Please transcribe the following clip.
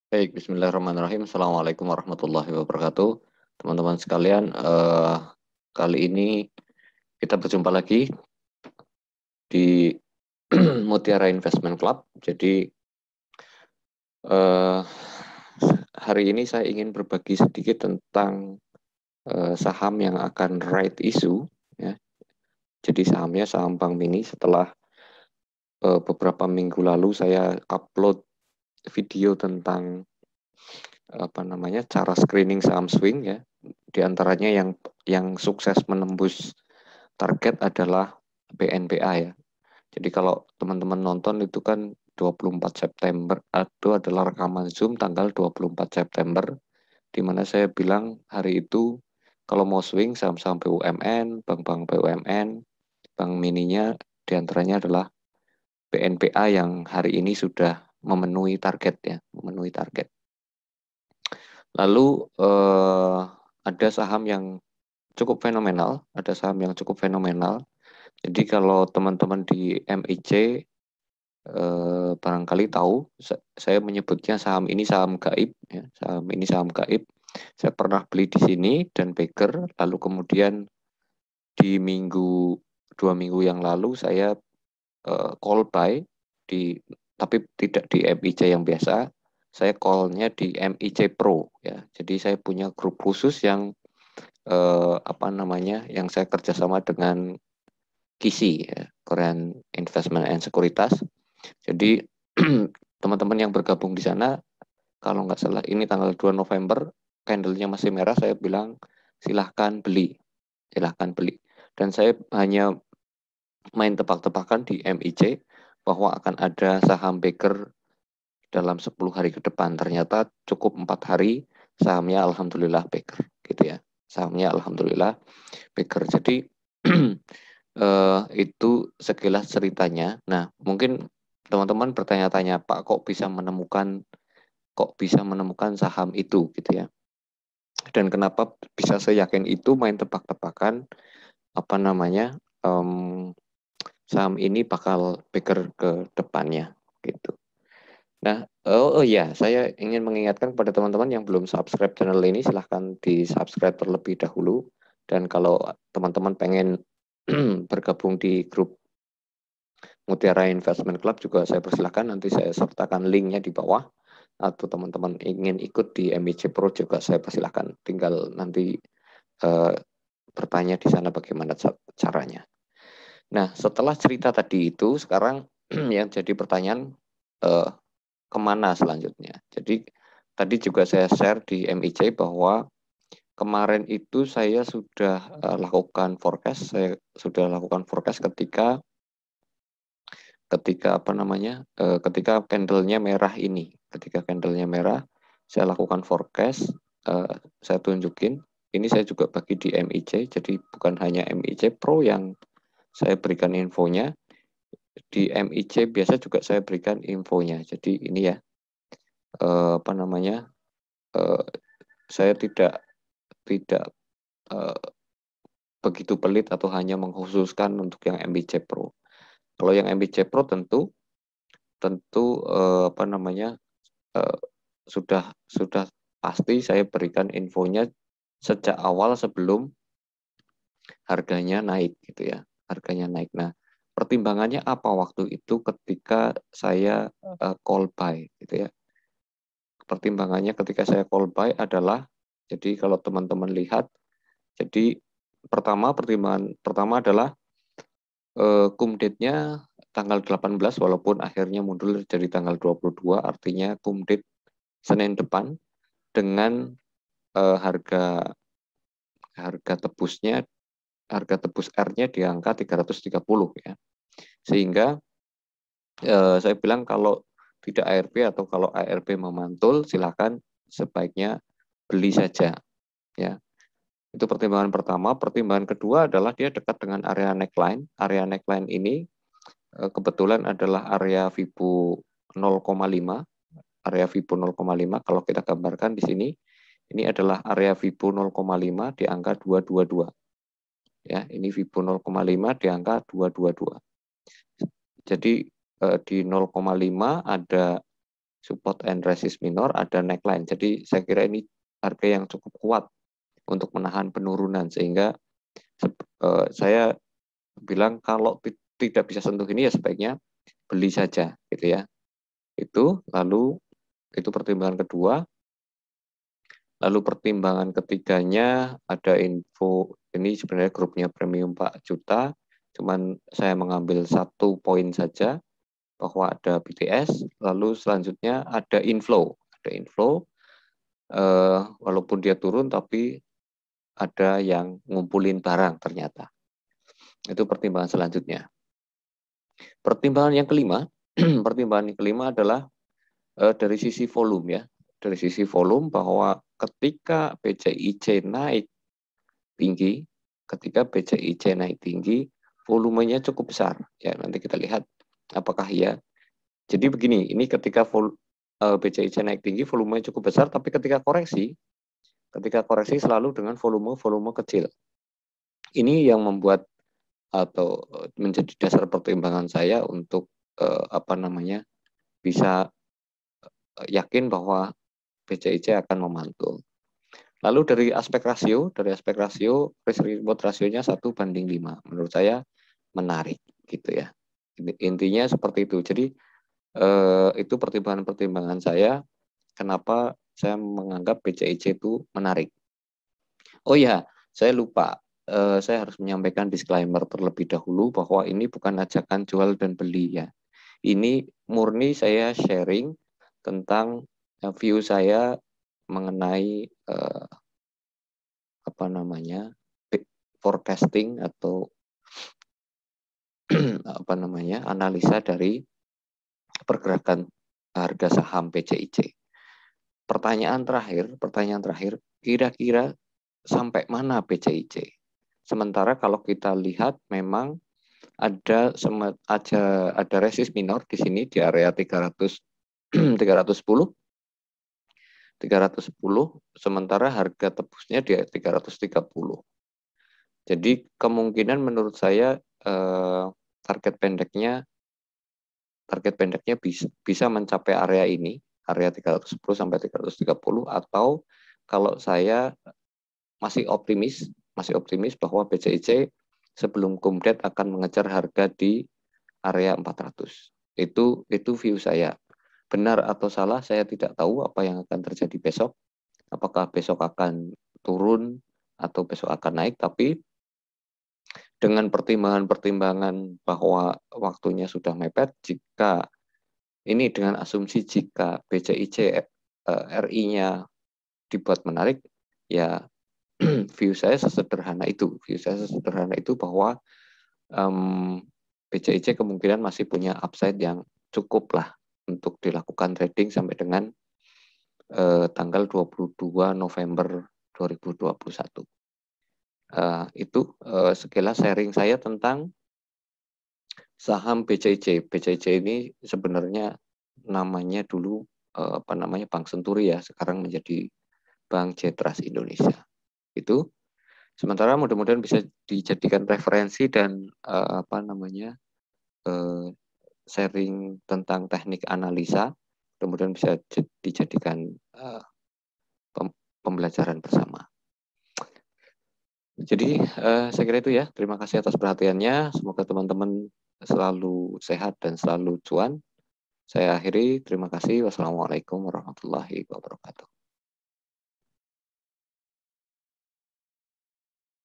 Baik, bismillahirrahmanirrahim. Assalamualaikum warahmatullahi wabarakatuh. Teman-teman sekalian, kali ini kita berjumpa lagi di Mutiara Investment Club. Jadi, eh, hari ini saya ingin berbagi sedikit tentang saham yang akan right issue. Ya. Jadi sahamnya saham Bank Mini. Setelah beberapa minggu lalu saya upload video tentang cara screening saham swing ya. Di antaranya yang sukses menembus target adalah BNPA ya. Jadi kalau teman-teman nonton itu kan 24 September itu adalah rekaman Zoom tanggal 24 September di mana saya bilang hari itu kalau mau swing saham-saham BUMN, bank-bank BUMN, bank mininya diantaranya adalah BNPA yang hari ini sudah memenuhi target ya, memenuhi target. Lalu ada saham yang cukup fenomenal, ada saham yang cukup fenomenal. Jadi kalau teman-teman di MIC barangkali tahu, saya menyebutnya saham ini saham gaib, ya. Saham ini saham gaib. Saya pernah beli di sini dan Baker, lalu kemudian di dua minggu yang lalu saya call buy tapi tidak di MIC yang biasa, saya call-nya di MIC Pro ya. Jadi saya punya grup khusus yang yang saya kerjasama dengan KISI ya, Korean Investment and Securities. Jadi teman-teman yang bergabung di sana, kalau nggak salah ini tanggal 2 November, candle-nya masih merah, saya bilang silahkan beli, silahkan beli. Dan saya hanya main tebak-tebakan di MIC bahwa akan ada saham Baker dalam 10 hari ke depan. Ternyata cukup 4 hari, sahamnya alhamdulillah Baker, gitu ya. Sahamnya alhamdulillah Baker. Jadi itu sekilas ceritanya. Nah, mungkin teman-teman bertanya-tanya, Pak, kok bisa menemukan saham itu gitu ya. Dan kenapa bisa saya yakin itu main tebak-tebakan saham ini bakal Baker ke depannya gitu. Nah, ya, saya ingin mengingatkan kepada teman-teman yang belum subscribe channel ini, silahkan di-subscribe terlebih dahulu. Dan kalau teman-teman pengen bergabung di grup Mutiara Investment Club juga saya persilahkan, nanti saya sertakan linknya di bawah. Atau teman-teman ingin ikut di MIC Pro juga saya persilahkan. Tinggal nanti bertanya di sana bagaimana caranya. Nah, setelah cerita tadi itu, sekarang yang jadi pertanyaan, kemana selanjutnya? Jadi tadi juga saya share di MIC bahwa kemarin itu saya sudah lakukan forecast. Saya sudah lakukan forecast ketika ketika candle-nya merah ini. Ketika candle-nya merah, saya lakukan forecast. Saya tunjukin. Ini saya juga bagi di MIC. Jadi bukan hanya MIC Pro yang saya berikan infonya. Di MIC biasa juga saya berikan infonya. Jadi ini ya, saya tidak tidak uh, begitu pelit atau hanya mengkhususkan untuk yang MIC Pro. Kalau yang MIC Pro tentu tentu uh, sudah pasti saya berikan infonya sejak awal sebelum harganya naik gitu ya. Harganya naik. Nah, pertimbangannya apa waktu itu ketika saya call buy gitu ya. Pertimbangannya ketika saya call buy adalah, jadi kalau teman-teman lihat, jadi pertimbangan pertama adalah cum date-nya tanggal 18 walaupun akhirnya mundur jadi tanggal 22, artinya cum date Senin depan dengan harga tebusnya, harga tebus R-nya di angka 330 ya. Sehingga saya bilang kalau tidak ARB atau kalau ARB memantul, silakan sebaiknya beli saja ya. Itu pertimbangan pertama. Pertimbangan kedua adalah dia dekat dengan area neckline. Area neckline ini kebetulan adalah area Fibo 0,5. Area Fibo 0,5 kalau kita gambarkan di sini, ini adalah area Fibo 0,5 di angka 222. Ya, ini Fibo 0,5 di angka 222. Jadi di 0,5 ada support and resist minor, ada neckline. Jadi saya kira ini harga yang cukup kuat untuk menahan penurunan, sehingga saya bilang kalau tidak bisa sentuh ini ya sebaiknya beli saja gitu ya. Lalu itu pertimbangan kedua. Lalu pertimbangan ketiganya ada info, ini sebenarnya grupnya premium 4 juta, cuman saya mengambil 1 poin saja bahwa ada BTS. Lalu selanjutnya ada inflow, walaupun dia turun tapi ada yang ngumpulin barang ternyata. Itu pertimbangan selanjutnya. Pertimbangan yang kelima, adalah dari sisi volume ya. Dari sisi volume bahwa ketika BCIC naik tinggi, volumenya cukup besar. Ya, nanti kita lihat apakah ya. Jadi begini, ini ketika BCIC naik tinggi, volumenya cukup besar, tapi ketika koreksi selalu dengan volume kecil. Ini yang membuat atau menjadi dasar pertimbangan saya untuk bisa yakin bahwa BCIC akan memantul. Lalu dari aspek rasio risk reward rasionya 1:5. Menurut saya menarik gitu ya. Intinya seperti itu. Jadi itu pertimbangan saya kenapa saya menganggap BCIC itu menarik. Oh ya, saya lupa. Saya harus menyampaikan disclaimer terlebih dahulu bahwa ini bukan ajakan jual dan beli ya. Ini murni saya sharing tentang view saya mengenai forecasting atau analisa dari pergerakan harga saham BCIC. Pertanyaan terakhir, kira-kira sampai mana BCIC? Sementara kalau kita lihat memang ada resist minor di sini di area 310, sementara harga tebusnya di 330. Jadi kemungkinan menurut saya target pendeknya bisa mencapai area ini, area 310 sampai 330, atau kalau saya masih optimis bahwa BCIC sebelum kumdet akan mengejar harga di area 400. Itu view saya. Benar atau salah saya tidak tahu apa yang akan terjadi besok. Apakah besok akan turun atau besok akan naik, tapi dengan pertimbangan-pertimbangan bahwa waktunya sudah mepet, dengan asumsi jika BCIC RI-nya dibuat menarik, ya view saya sesederhana itu bahwa BCIC kemungkinan masih punya upside yang cukup lah untuk dilakukan trading sampai dengan tanggal 22 November 2021. Itu sekilas sharing saya tentang saham BCIC. BCIC ini sebenarnya namanya dulu Bank Senturi ya, sekarang menjadi Bank Cetras Indonesia. Itu sementara mudah-mudahan bisa dijadikan referensi dan sharing tentang teknik analisa, mudah-mudahan bisa dijadikan pembelajaran bersama. Jadi saya kira itu ya. Terima kasih atas perhatiannya. Semoga teman-teman selalu sehat dan selalu cuan. Saya akhiri. Terima kasih. Wassalamualaikum warahmatullahi wabarakatuh.